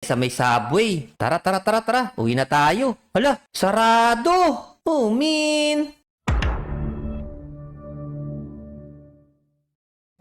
sa may subway. Tara, tara, tara, tara. Uwi na tayo. Hala, sarado! Oh, man!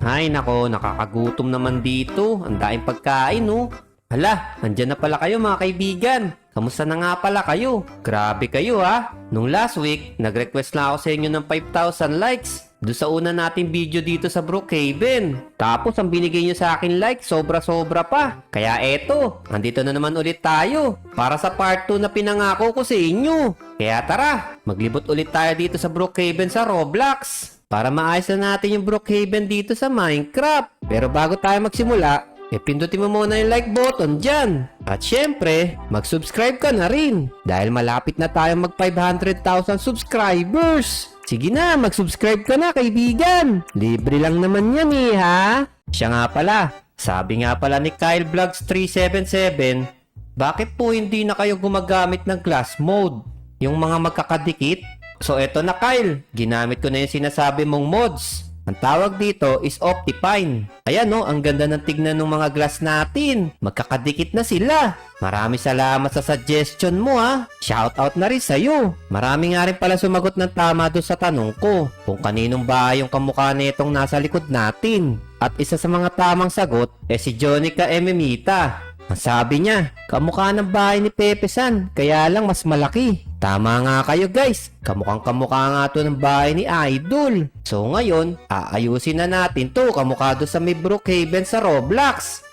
Ay, nako, nakakagutom naman dito. Ang daing pagkain, oh. Hala, andyan na pala kayo mga kaibigan. Kamusta na nga pala kayo? Grabe kayo ha. Nung last week, nag-request na ako sa inyo ng 5,000 likes doon sa una nating video dito sa Brookhaven. Tapos ang binigay nyo sa akin like, sobra-sobra pa. Kaya eto, andito na naman ulit tayo para sa part 2 na pinangako ko sa inyo. Kaya tara, maglibot ulit tayo dito sa Brookhaven sa Roblox para maayos na natin yung Brookhaven dito sa Minecraft. Pero bago tayo magsimula, pindutin mo muna yung like button dyan. At syempre, mag-subscribe ka na rin. Dahil malapit na tayo mag 500,000 subscribers. Sige na, mag-subscribe ka na kaibigan. Libre lang naman yan ha. Siya nga pala, sabi nga pala ni Kyle Vlogs 377, bakit po hindi na kayo gumagamit ng glass mode? Yung mga magkakadikit? So eto na Kyle, ginamit ko na yung sinasabi mong mods. Ang tawag dito is Optifine. Ayan no, ang ganda ng tignan ng mga glass natin. Magkakadikit na sila. Maraming salamat sa suggestion mo ha. Shoutout na rin sa'yo. Marami nga rin pala sumagot ng tama doon sa tanong ko. Kung kaninong bahay yung kamukha nitong nasa likod natin. At isa sa mga tamang sagot si Jonica Emimita. Ang sabi niya, kamukha ng bahay ni Pepe San, kaya lang mas malaki. Tama nga kayo guys, kamukhang-kamukha nga to ng bahay ni Idol. So ngayon, aayusin na natin to kamukha doon sa may Brookhaven sa Roblox.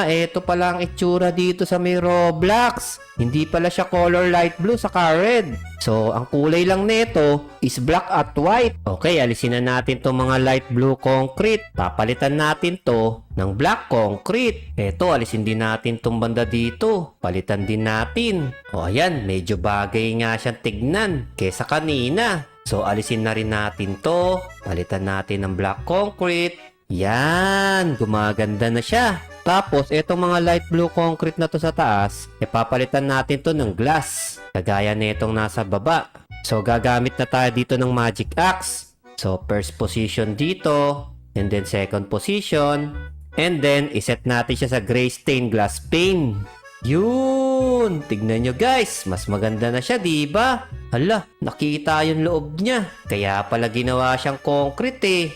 Eto pala ang itsura dito sa may Roblox. Hindi pala siya color light blue saka red. So, ang kulay lang nito is black at white. Okay, alisin na natin itong mga light blue concrete. Papalitan natin to ng black concrete. Eto, alisin din natin itong banda dito. Palitan din natin. O ayan, medyo bagay nga siyang tignan kesa kanina. So, alisin na rin natin to. Palitan natin ng black concrete. Yan, gumaganda na siya. Tapos, itong mga light blue concrete na to sa taas, papalitan natin to ng glass. Kagaya na itong nasa baba. So, gagamit na tayo dito ng magic axe. So, first position dito. And then, second position. And then, iset natin siya sa gray stained glass pane. Yun! Tignan nyo guys, mas maganda na siya, diba? Hala, nakita yung loob niya. Kaya pala ginawa siyang concrete eh.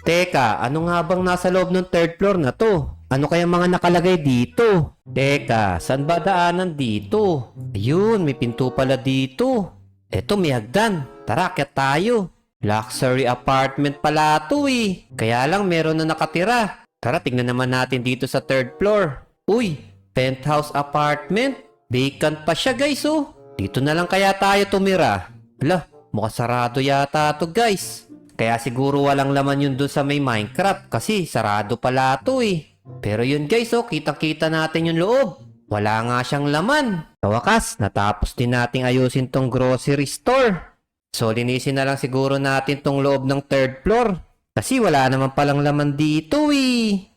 Teka, ano nga bang nasa loob ng third floor na to? Ano kaya mga nakalagay dito? Teka, saan ba daanan dito? Ayun, may pinto pala dito. Eto, may hagdan. Tara, akyat tayo. Luxury apartment pala to eh. Kaya lang meron na nakatira. Tara, tignan naman natin dito sa third floor. Uy, penthouse apartment. Vacant pa siya guys oh. Dito na lang kaya tayo tumira. Hala, mukhang sarado yata to guys. Kaya siguro walang laman yun dun sa may Minecraft kasi sarado pala to eh. Pero yun guys oh, kitang-kita natin yung loob. Wala nga siyang laman. Sa wakas, natapos din nating ayusin tong grocery store. So linisin na lang siguro natin tong loob ng third floor. Kasi wala naman palang laman dito eh.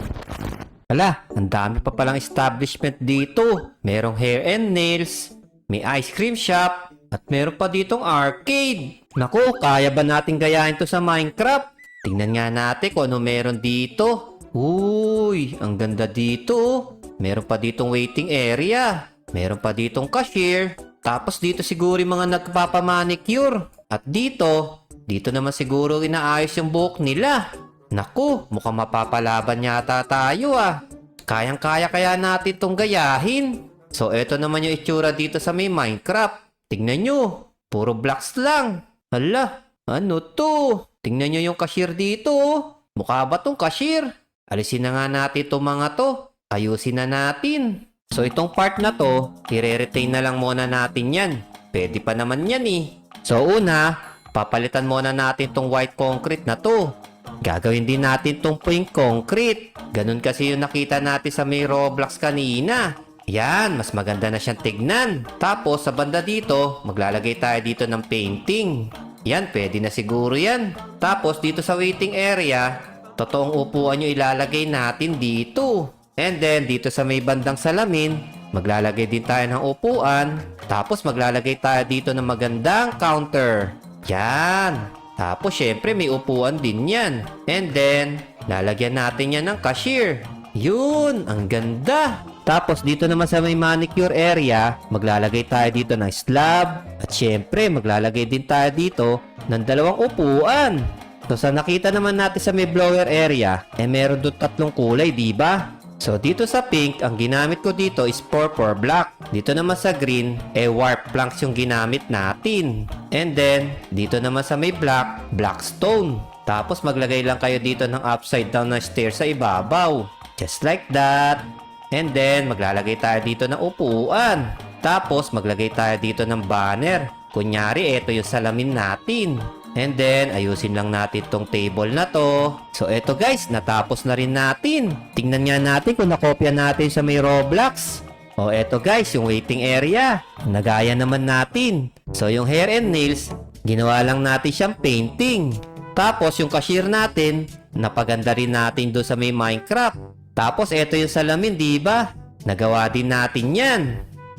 Hala, ang dami pa palang establishment dito. Merong hair and nails, may ice cream shop, at meron pa ditong arcade. Naku, kaya ba natin gayahin to sa Minecraft? Tingnan nga natin kung ano meron dito. Uy, ang ganda dito. Meron pa ditong waiting area. Meron pa ditong cashier. Tapos dito siguro yung mga nagpapamanicure. At dito naman siguro inaayos yung buhok nila. Naku, mukhang mapapalaban yata tayo ah. Kayang-kaya kaya natin tong gayahin. So eto naman yung itsura dito sa may Minecraft. Tingnan nyo, puro blocks lang. Hala, ano to? Tingnan nyo yung cashier dito oh. Mukha ba tong cashier? Alisin na nga natin itong mga to. Ayusin na natin. So itong part na to, i-retain na lang muna natin yan. Pwede pa naman yan eh. So una, papalitan muna natin itong white concrete na to. Gagawin din natin itong pink concrete. Ganun kasi yung nakita natin sa may Roblox kanina. Yan, mas maganda na siyang tignan. Tapos sa banda dito, maglalagay tayo dito ng painting. Yan, pwede na siguro yan. Tapos dito sa waiting area, totoong upuan nyo ilalagay natin dito. And then, dito sa may bandang salamin, maglalagay din tayo ng upuan. Tapos, maglalagay tayo dito ng magandang counter. Yan. Tapos, syempre, may upuan din yan. And then, lalagyan natin yan ng cashier. Yun, ang ganda. Tapos dito naman sa may manicure area, maglalagay tayo dito ng slab. At syempre, maglalagay din tayo dito ng 2 upuan. So sa nakita naman natin sa may blower area, meron doon 3 kulay, di ba? So dito sa pink, ang ginamit ko dito is purple black. Dito naman sa green, warp planks yung ginamit natin. And then, dito naman sa may black, black stone. Tapos maglagay lang kayo dito ng upside down na stairs sa ibabaw. Just like that. And then, maglalagay tayo dito ng upuan. Tapos, maglagay tayo dito ng banner. Kunyari, ito yung salamin natin. And then, ayusin lang natin tong table na to. So, eto guys, natapos na rin natin. Tingnan nga natin kung nakopya natin sa may Roblox. O, eto guys, yung waiting area. Nagaya naman natin. So, yung hair and nails, ginawa lang natin siyang painting. Tapos, yung cashier natin, napaganda rin natin doon sa may Minecraft. Tapos, eto yung salamin, di ba? Nagawa din natin yan.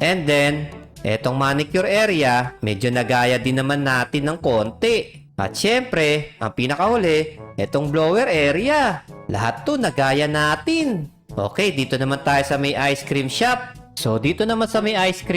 And then, etong manicure area, medyo nagaya din naman natin ng konti. At syempre, ang pinakahuli, etong blower area. Lahat to nagaya natin. Okay, dito naman tayo sa may ice cream shop. So, dito naman sa may ice cream